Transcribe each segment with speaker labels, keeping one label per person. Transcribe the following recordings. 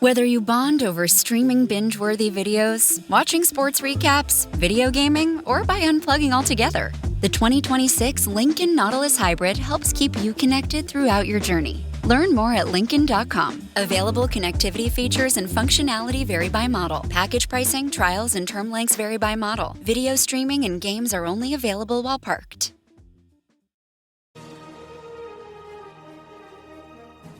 Speaker 1: Whether you bond over streaming binge-worthy videos, watching sports recaps, video gaming, or by unplugging altogether, the 2026 Lincoln Nautilus Hybrid helps keep you connected throughout your journey. Learn more at Lincoln.com. Available connectivity features and functionality vary by model. Package pricing, trials, and term lengths vary by model. Video streaming and games are only available while parked.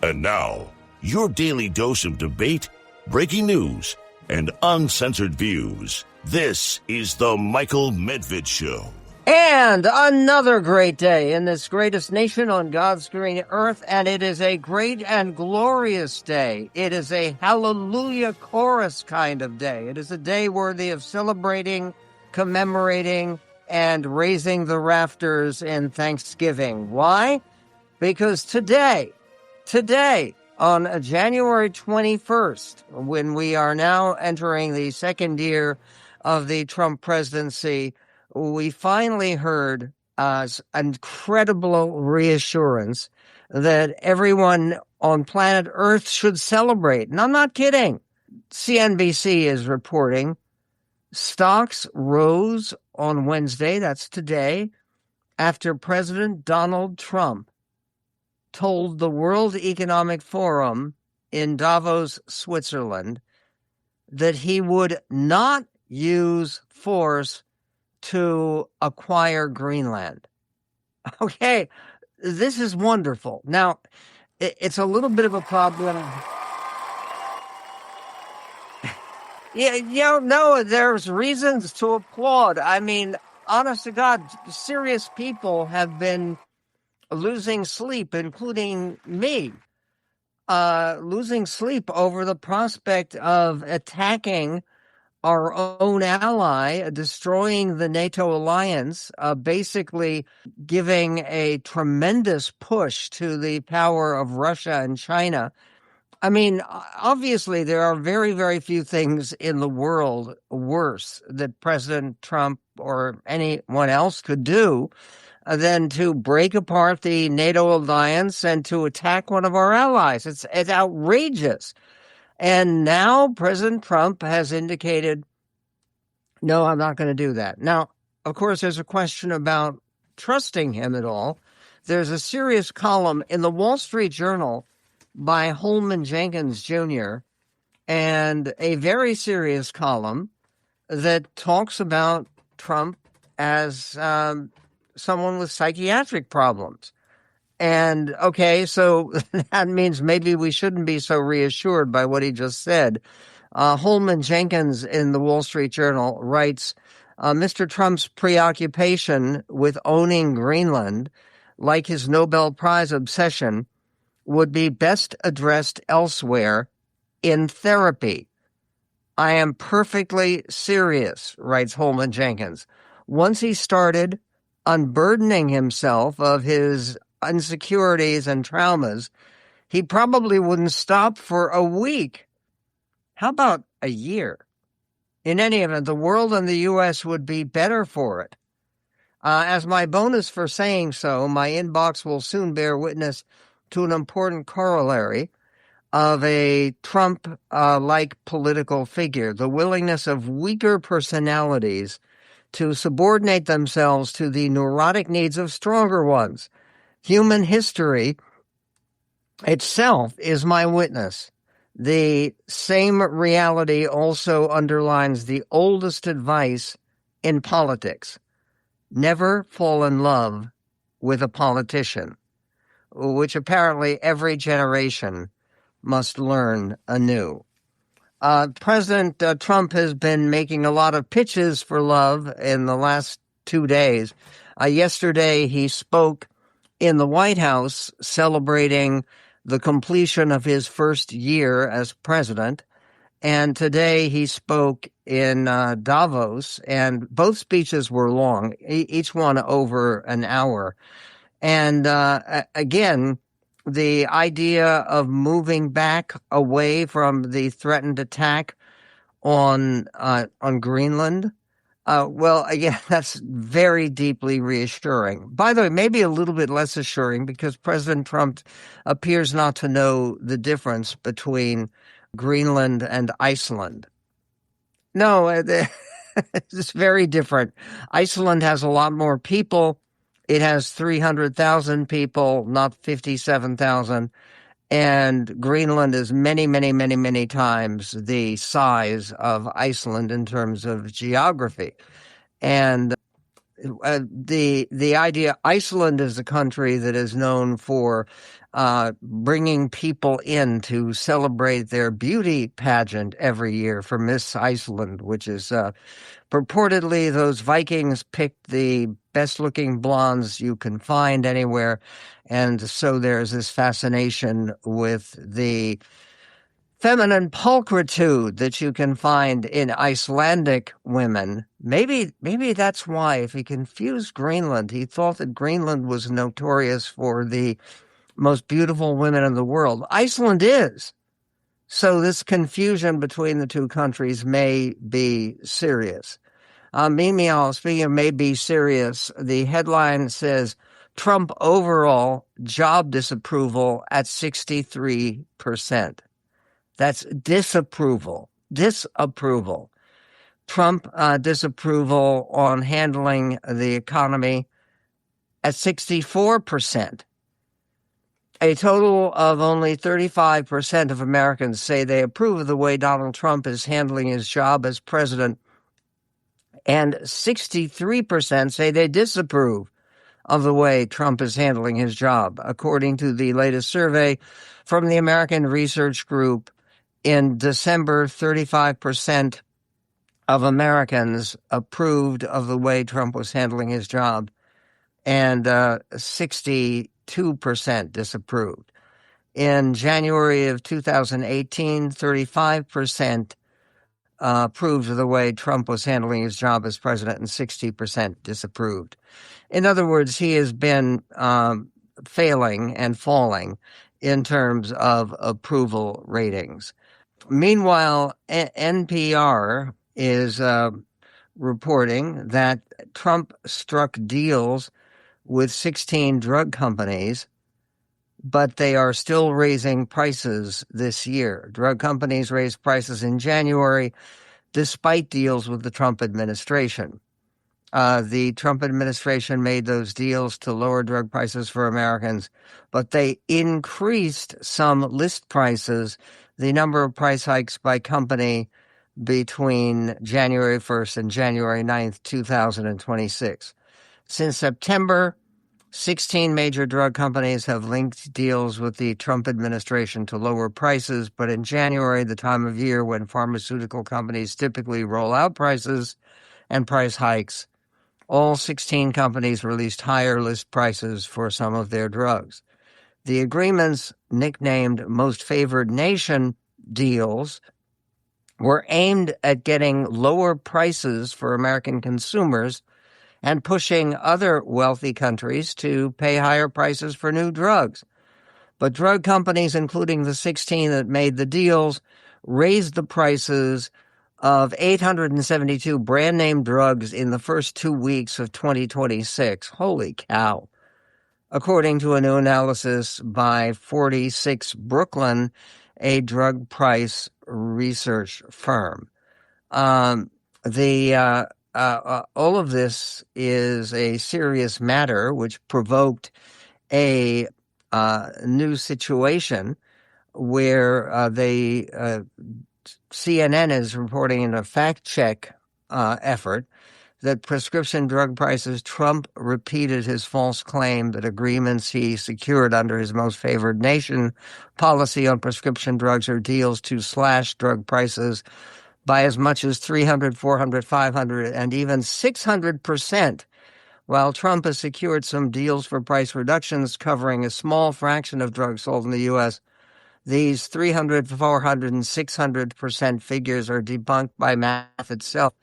Speaker 2: And now, your daily dose of debate, breaking news, and uncensored views. This is the Michael Medved Show.
Speaker 3: And another great day in this greatest nation on God's green earth, and it is a great and glorious day. It is a hallelujah chorus kind of day. It is a day worthy of celebrating, commemorating, and raising the rafters in thanksgiving. Why? Because today, on January 21st, when we are now entering the second year of the Trump presidency, we finally heard incredible reassurance that everyone on planet Earth should celebrate. And I'm not kidding. CNBC is reporting stocks rose on Wednesday, that's today, after President Donald Trump told the World Economic Forum in Davos, Switzerland, that he would not use force to acquire Greenland. Okay, this is wonderful. Now, it's a little bit of a problem. No, there's reasons to applaud. I mean, honest to God, serious people have been losing sleep, including me, losing sleep over the prospect of attacking our own ally, destroying the NATO alliance, basically giving a tremendous push to the power of Russia and China. I mean, obviously, there are very, very few things in the world worse that President Trump or anyone else could do than to break apart the NATO alliance and to attack one of our allies. It's outrageous. And now President Trump has indicated, no, I'm not going to do that. Now, of course, there's a question about trusting him at all. There's a serious column in the Wall Street Journal by Holman Jenkins Jr., and a very serious column that talks about Trump as someone with psychiatric problems. And, okay, so that means maybe we shouldn't be so reassured by what he just said. Holman Jenkins in the Wall Street Journal writes, Mr. Trump's preoccupation with owning Greenland, like his Nobel Prize obsession, would be best addressed elsewhere in therapy. I am perfectly serious, writes Holman Jenkins. Once he started unburdening himself of his insecurities and traumas, he probably wouldn't stop for a week. How about a year? In any event, the world and the U.S. would be better for it. As my bonus for saying so, my inbox will soon bear witness to an important corollary of a Trump-like political figure, the willingness of weaker personalities to subordinate themselves to the neurotic needs of stronger ones. Human history itself is my witness. The same reality also underlines the oldest advice in politics. Never fall in love with a politician, which apparently every generation must learn anew. President Trump has been making a lot of pitches for love in the last 2 days. Yesterday, he spoke in the White House celebrating the completion of his first year as president. And today he spoke in Davos, and both speeches were long, each one over an hour. And again, the idea of moving back away from the threatened attack on Greenland, Well, again, that's very deeply reassuring. By the way, maybe a little bit less assuring because President Trump appears not to know the difference between Greenland and Iceland. No, it's very different. Iceland has a lot more people. It has 300,000 people, not 57,000. And Greenland is many, many, many, many times the size of Iceland in terms of geography. And the idea, Iceland is a country that is known for bringing people in to celebrate their beauty pageant every year for Miss Iceland, which is purportedly those Vikings picked the best-looking blondes you can find anywhere. And so there's this fascination with the feminine pulchritude that you can find in Icelandic women. Maybe that's why, if he confused Greenland, he thought that Greenland was notorious for the most beautiful women in the world. Iceland is. So this confusion between the two countries may be serious. Meanwhile, speaking of may be serious, the headline says, Trump overall job disapproval at 63%. That's disapproval. Trump disapproval on handling the economy at 64%. A total of only 35% of Americans say they approve of the way Donald Trump is handling his job as president, and 63% say they disapprove of the way Trump is handling his job, according to the latest survey from the American Research Group. In December, 35% of Americans approved of the way Trump was handling his job, and 62% disapproved. In January of 2018, 35% approved of the way Trump was handling his job as president, and 60% disapproved. In other words, he has been failing and falling in terms of approval ratings. Meanwhile, NPR is reporting that Trump struck deals with 16 drug companies, but they are still raising prices this year. Drug companies raised prices in January despite deals with the Trump administration. The Trump administration made those deals to lower drug prices for Americans, but they increased some list prices, the number of price hikes by company between January 1st and January 9th, 2026. Since September, 16 major drug companies have linked deals with the Trump administration to lower prices, but in January, the time of year when pharmaceutical companies typically roll out prices and price hikes, all 16 companies released higher list prices for some of their drugs. The agreements, nicknamed Most Favored Nation deals, were aimed at getting lower prices for American consumers and pushing other wealthy countries to pay higher prices for new drugs. But drug companies, including the 16 that made the deals, raised the prices of 872 brand-name drugs in the first 2 weeks of 2026. Holy cow. According to a new analysis by 46 Brooklyn, a drug price research firm. All of this is a serious matter which provoked a new situation where CNN is reporting in a fact-check effort that prescription drug prices, Trump repeated his false claim that agreements he secured under his Most Favored Nation policy on prescription drugs are deals to slash drug prices by as much as 300, 400, 500, and even 600%. While Trump has secured some deals for price reductions covering a small fraction of drugs sold in the U.S., these 300, 400, and 600% figures are debunked by math itself.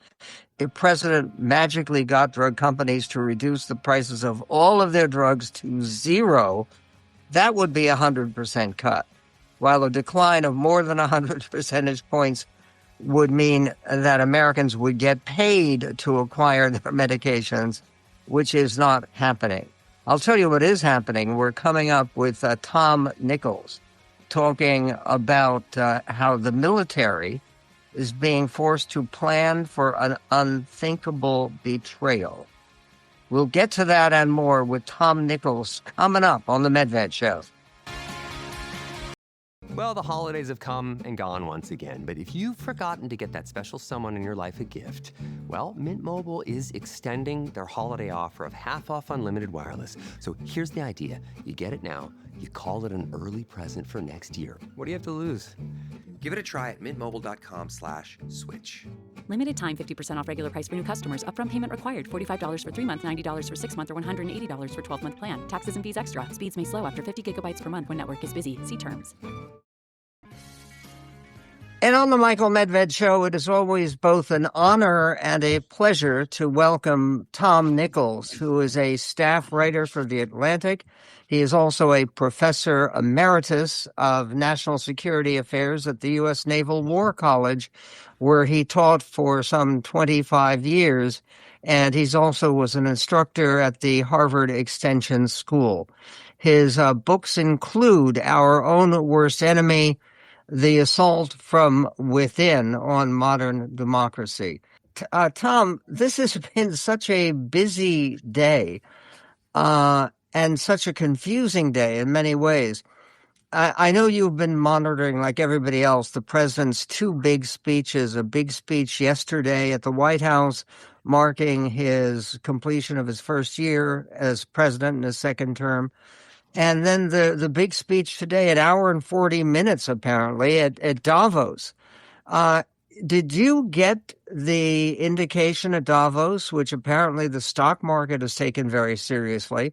Speaker 3: If President magically got drug companies to reduce the prices of all of their drugs to zero, that would be a 100% cut, while a decline of more than 100 percentage points would mean that Americans would get paid to acquire their medications, which is not happening. I'll tell you what is happening. We're coming up with Tom Nichols talking about how the military is being forced to plan for an unthinkable betrayal. We'll get to that and more with Tom Nichols coming up on the Medved Show.
Speaker 4: Well, the holidays have come and gone once again, but if you've forgotten to get that special someone in your life a gift, well, Mint Mobile is extending their holiday offer of half off unlimited wireless. So here's the idea. You get it now, you call it an early present for next year. What do you have to lose? Give it a try at mintmobile.com/switch.
Speaker 5: Limited time 50% off regular price for new customers. Upfront payment required. $45 for 3 months, $90 for 6 months, or $180 for 12-month plan. Taxes and fees extra. Speeds may slow after 50 gigabytes per month when network is busy. See terms.
Speaker 3: And on the Michael Medved Show, it is always both an honor and a pleasure to welcome Tom Nichols, who is a staff writer for The Atlantic. He is also a professor emeritus of national security affairs at the U.S. Naval War College, where he taught for some 25 years. And he's also was an instructor at the Harvard Extension School. His books include Our Own Worst Enemy, The Assault from Within on Modern Democracy. Tom, this has been such a busy day and such a confusing day in many ways. I know you've been monitoring, like everybody else, the president's two big speeches, a big speech yesterday at the White House marking his completion of his first year as president in his second term. And then the big speech today, an hour and 40 minutes, apparently, at Davos. Did you get the indication at Davos, which apparently the stock market has taken very seriously,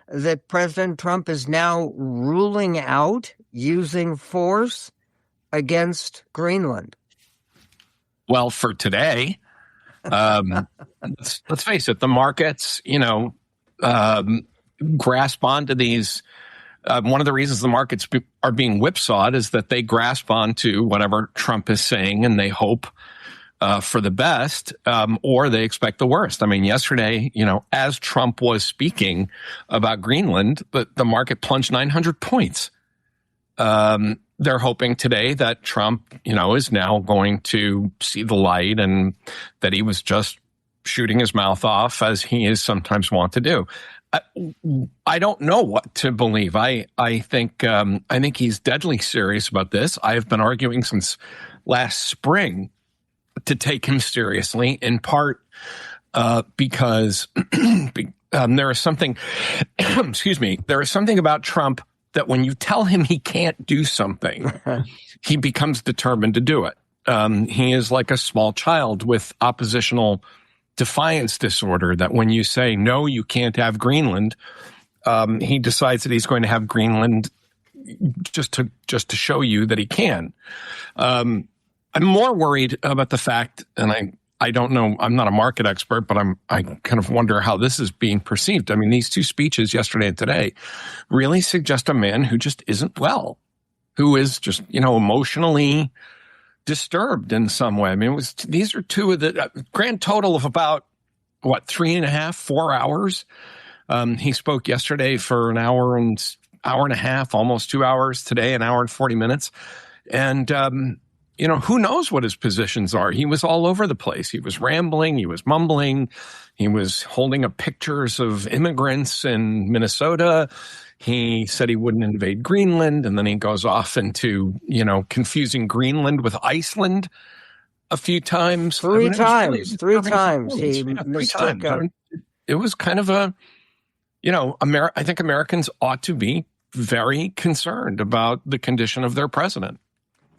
Speaker 3: that President Trump is now ruling out using force against Greenland?
Speaker 6: Well, for today, let's face it, the markets, grasp onto these. One of the reasons the markets are being whipsawed is that they grasp onto whatever Trump is saying and they hope for the best, or they expect the worst. I mean, yesterday, as Trump was speaking about Greenland, the market plunged 900 points. They're hoping today that Trump, is now going to see the light and that he was just shooting his mouth off, as he is sometimes wont to do. I don't know what to believe. I think he's deadly serious about this. I have been arguing since last spring to take him seriously, in part because there is something, there is something about Trump that when you tell him he can't do something, he becomes determined to do it. He is like a small child with oppositional defiance disorder, that when you say, no, you can't have Greenland, he decides that he's going to have Greenland just to show you that he can. I'm more worried about the fact, and I don't know, I'm not a market expert, but I kind of wonder how this is being perceived. I mean, these two speeches yesterday and today really suggest a man who just isn't well, who is just, emotionally disturbed in some way. I mean, these are two of the grand total of about 3.5, 4 hours. He spoke yesterday for an hour and a half, almost 2 hours. Today, an hour and 40 minutes. And, who knows what his positions are? He was all over the place. He was rambling. He was mumbling. He was holding up pictures of immigrants in Minnesota. He said he wouldn't invade Greenland, and then he goes off into, confusing Greenland with Iceland a few times.
Speaker 3: Three times.
Speaker 6: It was kind of a, I think Americans ought to be very concerned about the condition of their president.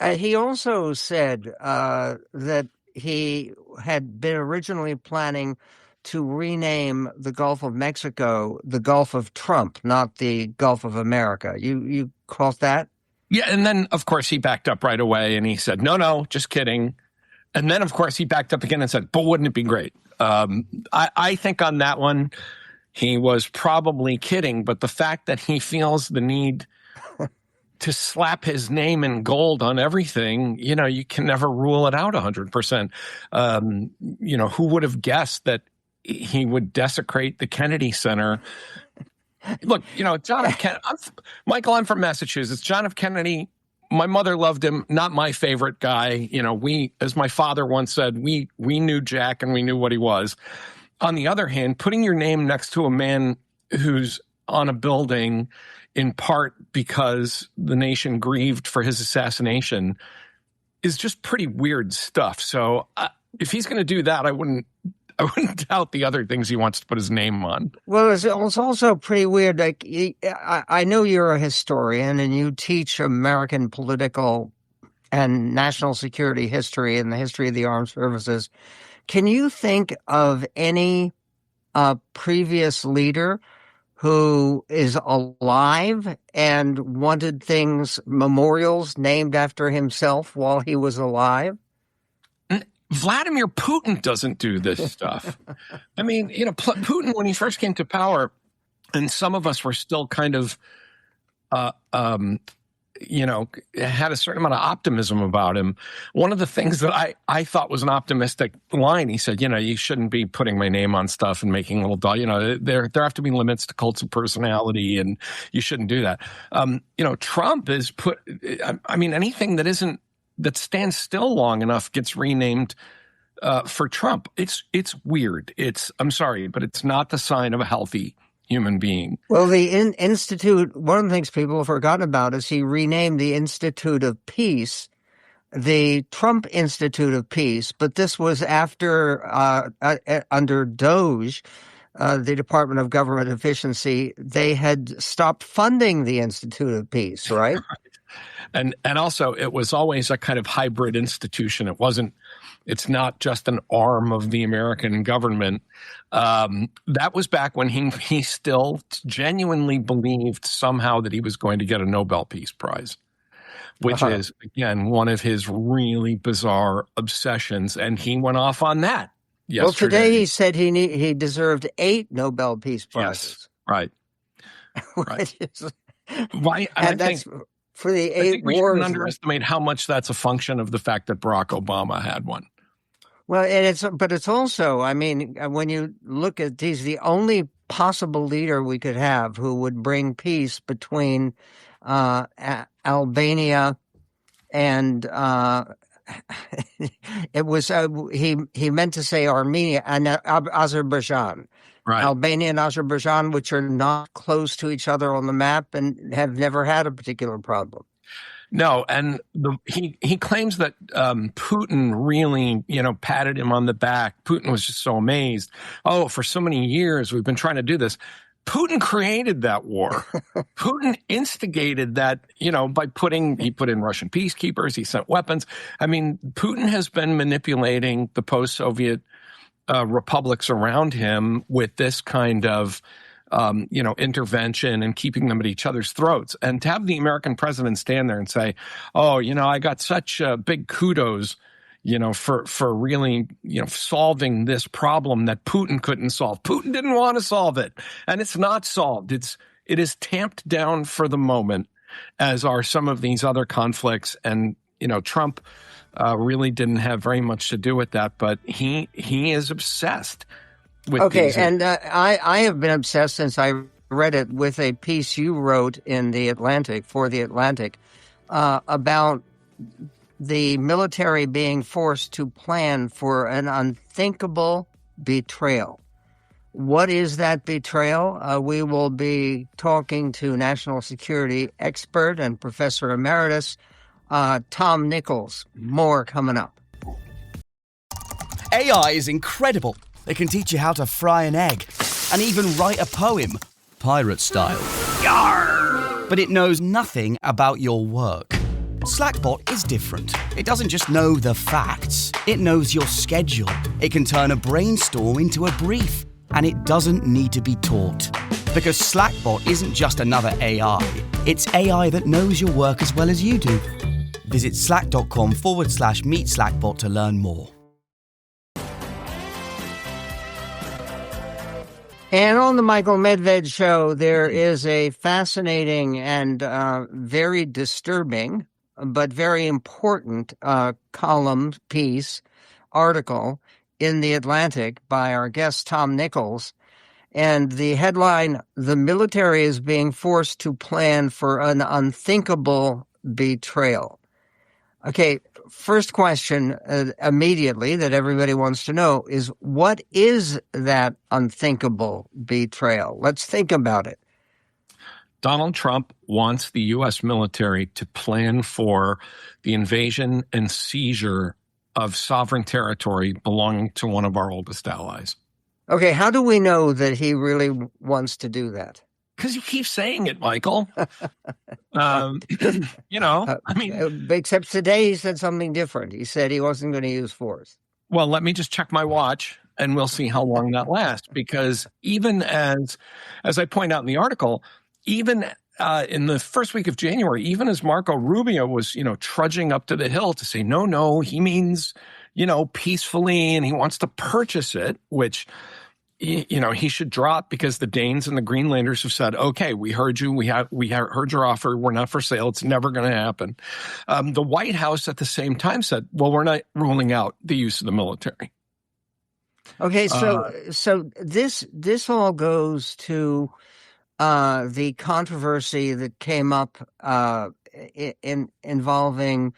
Speaker 3: He also said that he had been originally planning to rename the Gulf of Mexico the Gulf of Trump, not the Gulf of America. You caught that?
Speaker 6: Yeah, and then, of course, he backed up right away and he said, no, just kidding. And then, of course, he backed up again and said, but wouldn't it be great? I think on that one, he was probably kidding, but the fact that he feels the need to slap his name in gold on everything, you can never rule it out 100%. Who would have guessed that he would desecrate the Kennedy Center? Look, John F. Kennedy, Michael, I'm from Massachusetts. John F. Kennedy, my mother loved him, not my favorite guy. We, as my father once said, we knew Jack and we knew what he was. On the other hand, putting your name next to a man who's on a building in part because the nation grieved for his assassination is just pretty weird stuff. So if he's going to do that, I wouldn't doubt the other things he wants to put his name on.
Speaker 3: Well, it's also pretty weird. Like, I know you're a historian and you teach American political and national security history and the history of the armed services. Can you think of any previous leader who is alive and wanted memorials named after himself while he was alive?
Speaker 6: Vladimir Putin doesn't do this stuff. I mean, Putin, when he first came to power, and some of us were still kind of, had a certain amount of optimism about him. One of the things that I thought was an optimistic line, he said, you shouldn't be putting my name on stuff and making little, there have to be limits to cults of personality, and you shouldn't do that. Trump is anything that stands still long enough gets renamed for Trump. It's weird. I'm sorry, but it's not the sign of a healthy human being.
Speaker 3: Well, the Institute, one of the things people have forgotten about is he renamed the Institute of Peace the Trump Institute of Peace, but this was after, under DOGE, the Department of Government Efficiency, they had stopped funding the Institute of Peace, right?
Speaker 6: And also, it was always a kind of hybrid institution. It's not just an arm of the American government. That was back when he still genuinely believed somehow that he was going to get a Nobel Peace Prize, which is, again, one of his really bizarre obsessions. And he went off on that yesterday.
Speaker 3: Well, today he said he deserved 8 Nobel Peace Prizes.
Speaker 6: Yes, right. Why?
Speaker 3: And that's for the 8
Speaker 6: we
Speaker 3: wars.
Speaker 6: shouldn't underestimate how much that's a function of the fact that Barack Obama had one.
Speaker 3: Well, but it's also, when you look at these, the only possible leader we could have who would bring peace between Albania and it was he meant to say Armenia and Azerbaijan.
Speaker 6: Right.
Speaker 3: Albania and Azerbaijan, which are not close to each other on the map and have never had a particular problem.
Speaker 6: No, and he claims that Putin really, patted him on the back. Putin was just so amazed. Oh, for so many years we've been trying to do this. Putin created that war. Putin instigated that, by he put in Russian peacekeepers. He sent weapons. Putin has been manipulating the post-Soviet republics around him with this kind of intervention and keeping them at each other's throats. And to have the American president stand there and say, oh, I got such big kudos, for really, solving this problem that Putin couldn't solve. Putin didn't want to solve it. And it's not solved. It is tamped down for the moment, as are some of these other conflicts. And, Trump really didn't have very much to do with that, but he is obsessed with these.
Speaker 3: And I have been obsessed since I read it with a piece you wrote in The Atlantic, for The Atlantic, about the military being forced to plan for an unthinkable betrayal. What is that betrayal? We will be talking to national security expert and professor emeritus Tom Nichols. More coming up.
Speaker 7: AI is incredible. It can teach you how to fry an egg and even write a poem, pirate style. Yarr! But it knows nothing about your work. Slackbot is different. It doesn't just know the facts. It knows your schedule. It can turn a brainstorm into a brief. And it doesn't need to be taught. Because Slackbot isn't just another AI. It's AI that knows your work as well as you do. Visit slack.com/meet Slackbot to learn more.
Speaker 3: And on the Michael Medved Show, there is a fascinating and very disturbing, but very important column piece, article in The Atlantic by our guest, Tom Nichols. And the headline, "The military is being forced to plan for an unthinkable betrayal." Okay, first question immediately that everybody wants to know is, what is that unthinkable betrayal? Let's think about it.
Speaker 6: Donald Trump wants the U.S. military to plan for the invasion and seizure of sovereign territory belonging to one of our oldest allies.
Speaker 3: Okay, how do we know that he really wants to do that?
Speaker 6: Because he keeps saying it, Michael.
Speaker 3: Except today he said something different. He said he wasn't going to use force.
Speaker 6: Well, let me just check my watch and we'll see how long that lasts. Because even as I point out in the article, even in the first week of January, even as Marco Rubio was, trudging up to the Hill to say, no, he means, peacefully, and he wants to purchase it, which, he should drop, because the Danes and the Greenlanders have said, okay, we heard you. We heard your offer. We're not for sale. It's never going to happen. The White House at the same time said, well, we're not ruling out the use of the military.
Speaker 3: Okay, so this all goes to the controversy that came up involving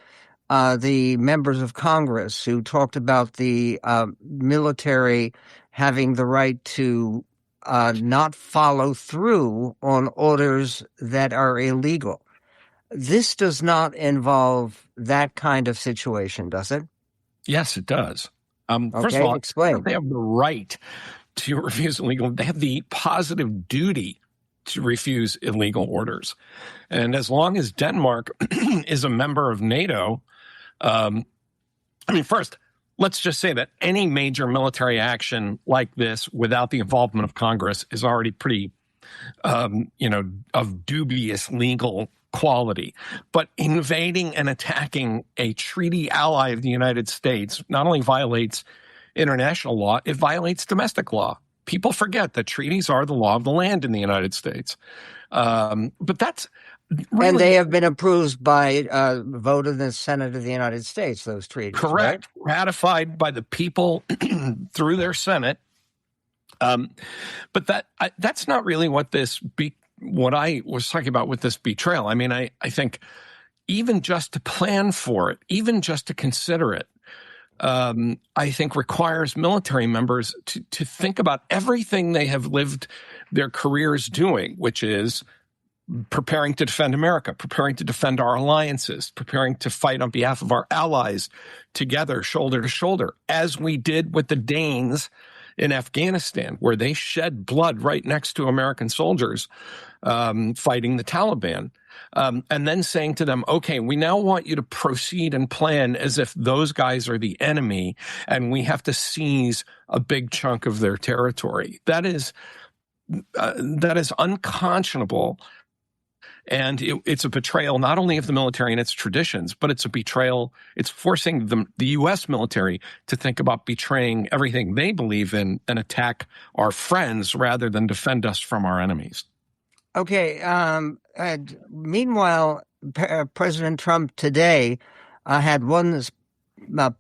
Speaker 3: the members of Congress who talked about the military having the right to not follow through on orders that are illegal. This does not involve that kind of situation, does it?
Speaker 6: Yes, it does. First
Speaker 3: Okay,
Speaker 6: of all,
Speaker 3: explain.
Speaker 6: They have the right to refuse illegal. They have the positive duty to refuse illegal orders. And as long as Denmark is a member of NATO, first, let's just say that any major military action like this without the involvement of Congress is already pretty, of dubious legal quality. But invading and attacking a treaty ally of the United States not only violates international law, it violates domestic law. People forget that treaties are the law of the land in the United States. But that's really,
Speaker 3: and they have been approved by vote of the Senate of the United States, those treaties.
Speaker 6: Correct.
Speaker 3: Right?
Speaker 6: Ratified by the people through their Senate. But that's not really what what I was talking about with this betrayal. I mean, I think even just to plan for it, even just to consider it, I think requires military members to think about everything they have lived their careers doing, which is preparing to defend America, preparing to defend our alliances, preparing to fight on behalf of our allies together, shoulder to shoulder, as we did with the Danes in Afghanistan, where they shed blood right next to American soldiers fighting the Taliban. And then saying to them, okay, we now want you to proceed and plan as if those guys are the enemy and we have to seize a big chunk of their territory. That is unconscionable. And it's a betrayal not only of the military and its traditions, but it's a betrayal. It's forcing the U.S. military to think about betraying everything they believe in and attack our friends rather than defend us from our enemies.
Speaker 3: Okay. Meanwhile, President Trump today had one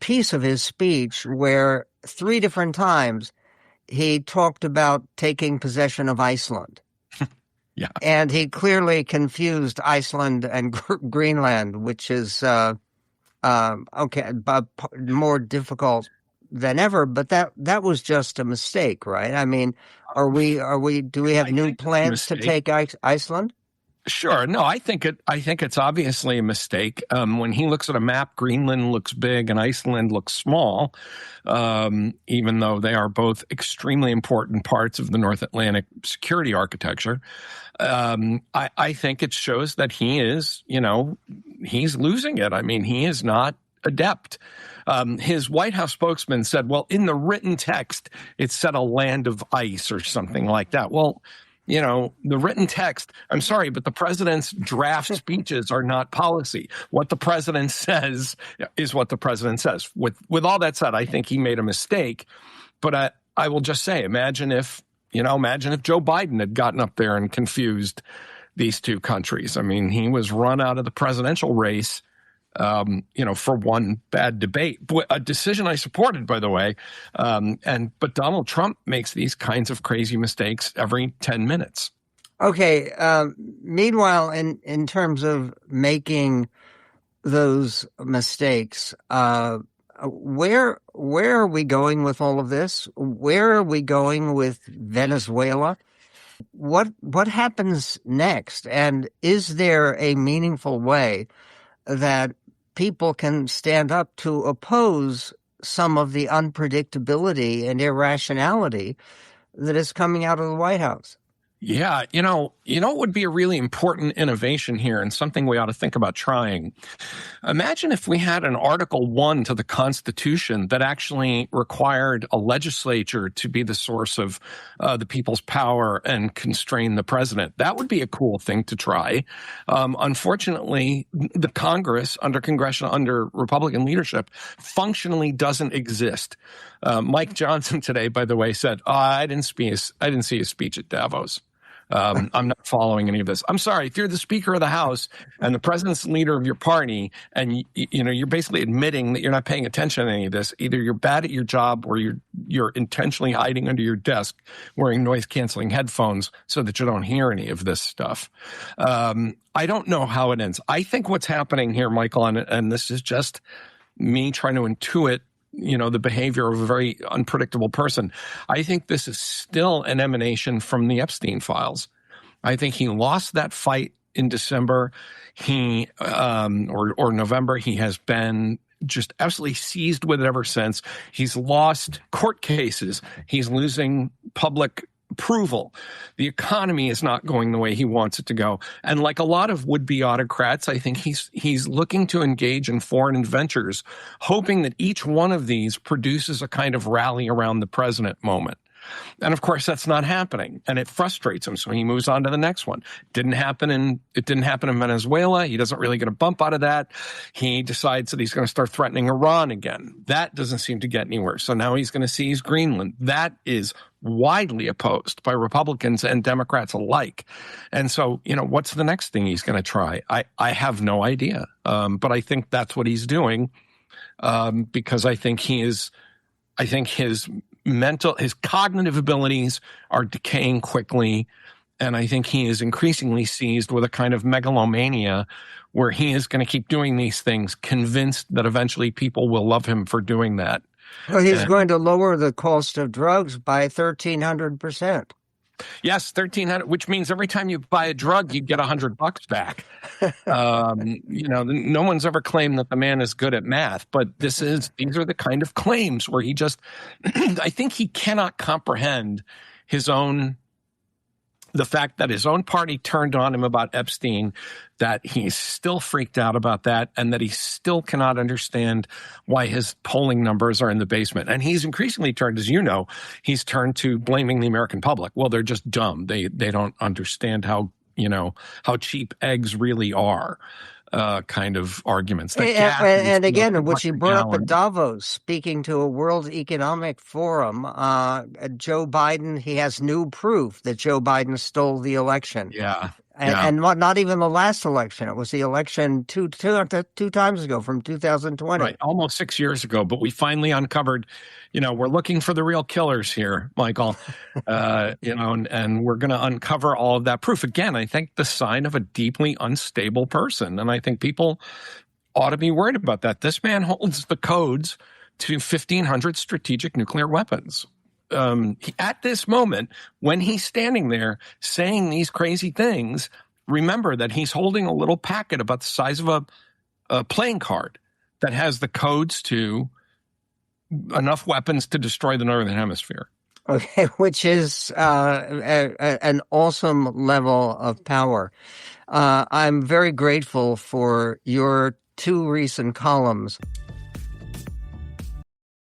Speaker 3: piece of his speech where 3 different times he talked about taking possession of Iceland.
Speaker 6: Yeah.
Speaker 3: And he clearly confused Iceland and Greenland, which is more difficult than ever. But that was just a mistake, right? I mean, do we have new plans to take Iceland?
Speaker 6: Sure. No, I think it's obviously a mistake. When he looks at a map, Greenland looks big and Iceland looks small, even though they are both extremely important parts of the North Atlantic security architecture. I think it shows that he is, he's losing it. I mean, he is not adept. His White House spokesman said, well, in the written text, it said a land of ice or something like that. Well, the written text, I'm sorry, but the president's draft speeches are not policy. What the president says is what the president says. With all that said, I think he made a mistake. But I will just say, imagine if Imagine if Joe Biden had gotten up there and confused these two countries. I mean, he was run out of the presidential race, for one bad debate, a decision I supported, by the way. But Donald Trump makes these kinds of crazy mistakes every 10 minutes.
Speaker 3: Okay. Meanwhile, in terms of making those mistakes, where are we going with all of this? Where are we going with Venezuela? What happens next? And is there a meaningful way that people can stand up to oppose some of the unpredictability and irrationality that is coming out of the White House?
Speaker 6: Yeah, it would be a really important innovation here and something we ought to think about trying. Imagine if we had an Article 1 to the Constitution that actually required a legislature to be the source of the people's power and constrain the president. That would be a cool thing to try. Unfortunately, the Congress under Republican leadership functionally doesn't exist. Mike Johnson today, by the way, said, I didn't see his speech at Davos. I'm not following any of this. I'm sorry. If you're the Speaker of the House and the president's the leader of your party, and you're basically admitting that you're not paying attention to any of this, either you're bad at your job or you're intentionally hiding under your desk wearing noise-canceling headphones so that you don't hear any of this stuff. I don't know how it ends. I think what's happening here, Michael, and this is just me trying to intuit the behavior of a very unpredictable person. I think this is still an emanation from the Epstein files. I think he lost that fight in December. Or November. He has been just absolutely seized with it ever since. He's lost court cases. He's losing public approval. The economy is not going the way he wants it to go. And like a lot of would-be autocrats, I think he's looking to engage in foreign ventures, hoping that each one of these produces a kind of rally around the president moment. And of course, that's not happening, and it frustrates him. So he moves on to the next one. It didn't happen in Venezuela. He doesn't really get a bump out of that. He decides that he's going to start threatening Iran again. That doesn't seem to get anywhere. So now he's going to seize Greenland. That is widely opposed by Republicans and Democrats alike. And so, what's the next thing he's going to try? I have no idea. But I think that's what he's doing, because I think his cognitive abilities are decaying quickly. And I think he is increasingly seized with a kind of megalomania where he is going to keep doing these things, convinced that eventually people will love him for doing that.
Speaker 3: Well, he's going to lower the cost of drugs by 1,300%.
Speaker 6: Yes, 1,300, which means every time you buy a drug, you get $100 back. No one's ever claimed that the man is good at math, but these are the kind of claims where he just, I think he cannot comprehend the fact that his own party turned on him about Epstein, that he's still freaked out about that, and that he still cannot understand why his polling numbers are in the basement. And he's increasingly turned, as you know, he's turned to blaming the American public. Well, they're just dumb. They don't understand how cheap eggs really are. Kind of arguments.
Speaker 3: And again, which he brought up at Davos, speaking to a World Economic Forum, Joe Biden, he has new proof that Joe Biden stole the election.
Speaker 6: Yeah.
Speaker 3: And not even the last election. It was the election two times ago from 2020.
Speaker 6: Right, almost 6 years ago. But we finally uncovered, we're looking for the real killers here, Michael. And we're going to uncover all of that proof. Again, I think the sign of a deeply unstable person. And I think people ought to be worried about that. This man holds the codes to 1,500 strategic nuclear weapons. At this moment, when he's standing there saying these crazy things, remember that he's holding a little packet about the size of a playing card that has the codes to enough weapons to destroy the Northern Hemisphere.
Speaker 3: Okay, which is an awesome level of power. I'm very grateful for your two recent columns